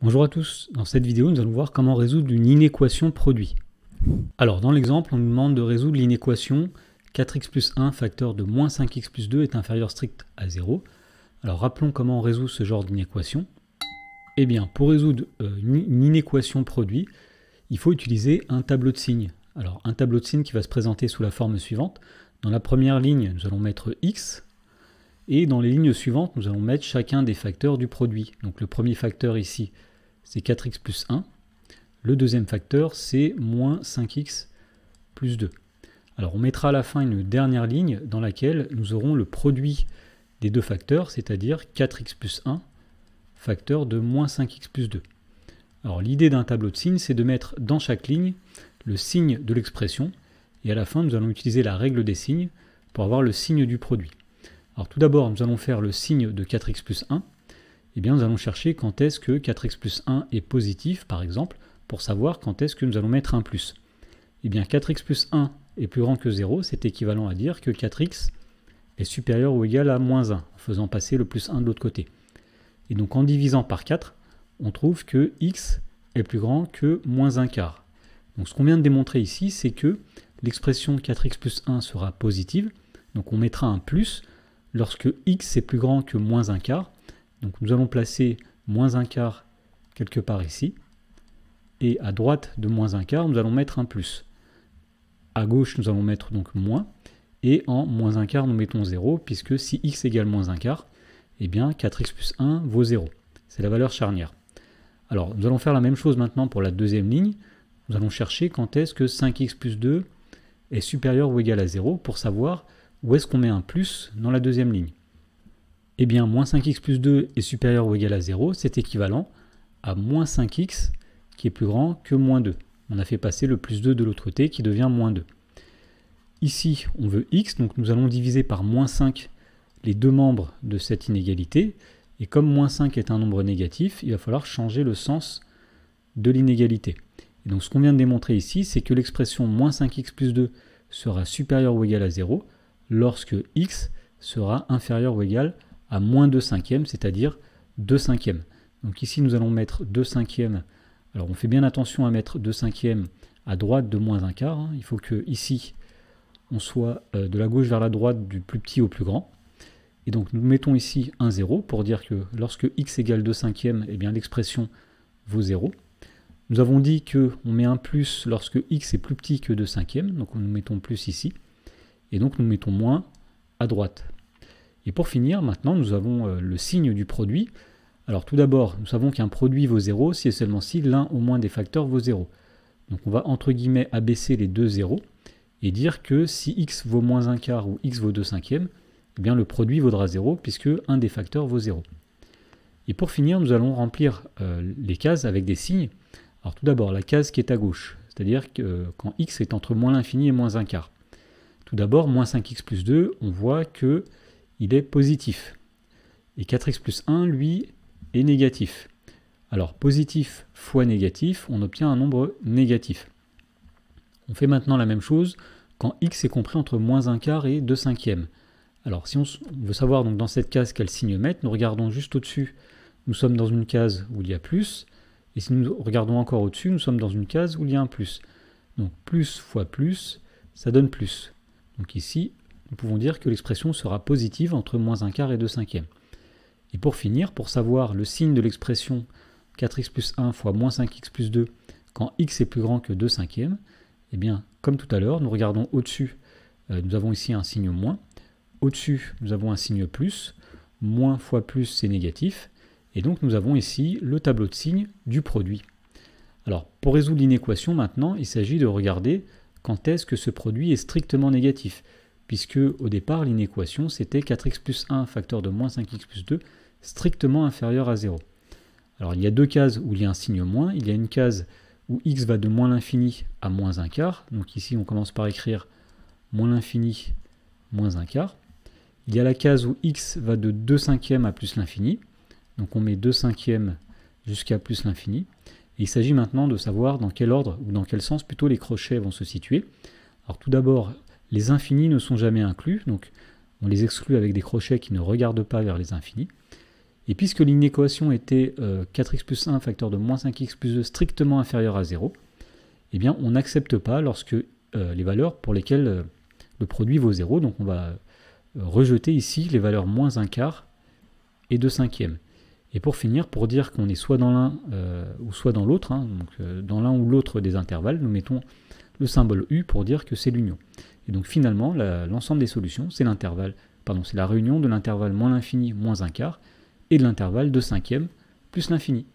Bonjour à tous, dans cette vidéo nous allons voir comment résoudre une inéquation produit. Alors dans l'exemple on nous demande de résoudre l'inéquation 4x plus 1 facteur de moins 5x plus 2 est inférieur strict à 0. Alors rappelons comment on résout ce genre d'inéquation. Eh bien pour résoudre une inéquation produit, il faut utiliser un tableau de signes. Alors un tableau de signes qui va se présenter sous la forme suivante. Dans la première ligne nous allons mettre x. Et dans les lignes suivantes, nous allons mettre chacun des facteurs du produit. Donc le premier facteur ici, c'est 4x plus 1. Le deuxième facteur, c'est moins 5x plus 2. Alors on mettra à la fin une dernière ligne dans laquelle nous aurons le produit des deux facteurs, c'est-à-dire 4x plus 1, facteur de moins 5x plus 2. Alors l'idée d'un tableau de signes, c'est de mettre dans chaque ligne le signe de l'expression. Et à la fin, nous allons utiliser la règle des signes pour avoir le signe du produit. Alors tout d'abord, nous allons faire le signe de 4x plus 1. Eh bien, nous allons chercher quand est-ce que 4x plus 1 est positif, par exemple, pour savoir quand est-ce que nous allons mettre un plus. Eh bien, 4x plus 1 est plus grand que 0, c'est équivalent à dire que 4x est supérieur ou égal à moins 1, en faisant passer le plus 1 de l'autre côté. Et donc, en divisant par 4, on trouve que x est plus grand que moins 1 quart. Donc, ce qu'on vient de démontrer ici, c'est que l'expression 4x plus 1 sera positive, donc on mettra un plus lorsque x est plus grand que moins 1 quart. Donc nous allons placer moins 1 quart quelque part ici. Et à droite de moins 1 quart, nous allons mettre un plus. À gauche, nous allons mettre donc moins. Et en moins 1 quart, nous mettons 0, puisque si x égale moins 1 quart, eh bien 4x plus 1 vaut 0. C'est la valeur charnière. Alors nous allons faire la même chose maintenant pour la deuxième ligne. Nous allons chercher quand est-ce que 5x plus 2 est supérieur ou égal à 0 pour savoir où est-ce qu'on met un plus dans la deuxième ligne. Eh bien, moins 5x plus 2 est supérieur ou égal à 0, c'est équivalent à moins 5x qui est plus grand que moins 2. On a fait passer le plus 2 de l'autre côté qui devient moins 2. Ici, on veut x, donc nous allons diviser par moins 5 les deux membres de cette inégalité. Et comme moins 5 est un nombre négatif, il va falloir changer le sens de l'inégalité. Et donc ce qu'on vient de démontrer ici, c'est que l'expression moins 5x plus 2 sera supérieure ou égale à 0 lorsque x sera inférieur ou égal à moins 2 cinquièmes, c'est-à-dire 2 cinquièmes. Donc ici, nous allons mettre 2 cinquièmes. Alors, on fait bien attention à mettre 2 cinquièmes à droite de moins 1 quart. Il faut que ici, on soit de la gauche vers la droite du plus petit au plus grand. Et donc, nous mettons ici un 0 pour dire que lorsque x égale 2 cinquièmes, eh bien l'expression vaut 0. Nous avons dit qu'on met un plus lorsque x est plus petit que 2 cinquièmes. Donc, nous mettons plus ici. Et donc, nous mettons moins à droite. Et pour finir, maintenant, nous avons le signe du produit. Alors tout d'abord, nous savons qu'un produit vaut 0 si et seulement si l'un au moins des facteurs vaut 0. Donc on va entre guillemets abaisser les deux zéros et dire que si x vaut moins 1 quart ou x vaut 2 cinquièmes, eh bien le produit vaudra 0 puisque un des facteurs vaut 0. Et pour finir, nous allons remplir les cases avec des signes. Alors tout d'abord, la case qui est à gauche, c'est-à-dire que quand x est entre moins l'infini et moins 1 quart. Tout d'abord, moins 5x plus 2, on voit que il est positif. Et 4x plus 1, lui, est négatif. Alors, positif fois négatif, on obtient un nombre négatif. On fait maintenant la même chose quand x est compris entre moins 1 quart et 2 cinquièmes. Alors, si on veut savoir donc dans cette case quel signe mettre, nous regardons juste au-dessus, nous sommes dans une case où il y a plus, et si nous regardons encore au-dessus, nous sommes dans une case où il y a un plus. Donc, plus fois plus, ça donne plus. Donc ici, nous pouvons dire que l'expression sera positive entre moins 1 quart et 2 cinquièmes. Et pour finir, pour savoir le signe de l'expression 4x plus 1 fois moins 5x plus 2 quand x est plus grand que 2 cinquièmes, eh bien, comme tout à l'heure, nous regardons au-dessus, nous avons ici un signe moins. Au-dessus, nous avons un signe plus. Moins fois plus, c'est négatif. Et donc, nous avons ici le tableau de signes du produit. Alors, pour résoudre l'inéquation, maintenant, il s'agit de regarder quand est-ce que ce produit est strictement négatif. Puisque au départ, l'inéquation, c'était 4x plus 1 facteur de moins 5x plus 2 strictement inférieur à 0. Alors, il y a deux cases où il y a un signe moins. Il y a une case où x va de moins l'infini à moins 1 quart. Donc ici, on commence par écrire moins l'infini, moins 1 quart. Il y a la case où x va de 2 cinquièmes à plus l'infini. Donc on met 2 cinquièmes jusqu'à plus l'infini. Et il s'agit maintenant de savoir dans quel ordre, ou dans quel sens plutôt les crochets vont se situer. Alors tout d'abord, les infinis ne sont jamais inclus, donc on les exclut avec des crochets qui ne regardent pas vers les infinis. Et puisque l'inéquation était 4x plus 1 facteur de moins 5x plus 2 strictement inférieur à 0, eh bien on n'accepte pas lorsque les valeurs pour lesquelles le produit vaut 0, donc on va rejeter ici les valeurs moins 1 quart et 2 cinquièmes. Et pour finir, pour dire qu'on est soit dans l'un ou soit dans l'autre, hein, donc dans l'un ou l'autre des intervalles, nous mettons le symbole U pour dire que c'est l'union. Et donc finalement, l'ensemble des solutions, c'est la réunion de l'intervalle moins l'infini moins 1 quart et de l'intervalle 2 cinquièmes plus l'infini.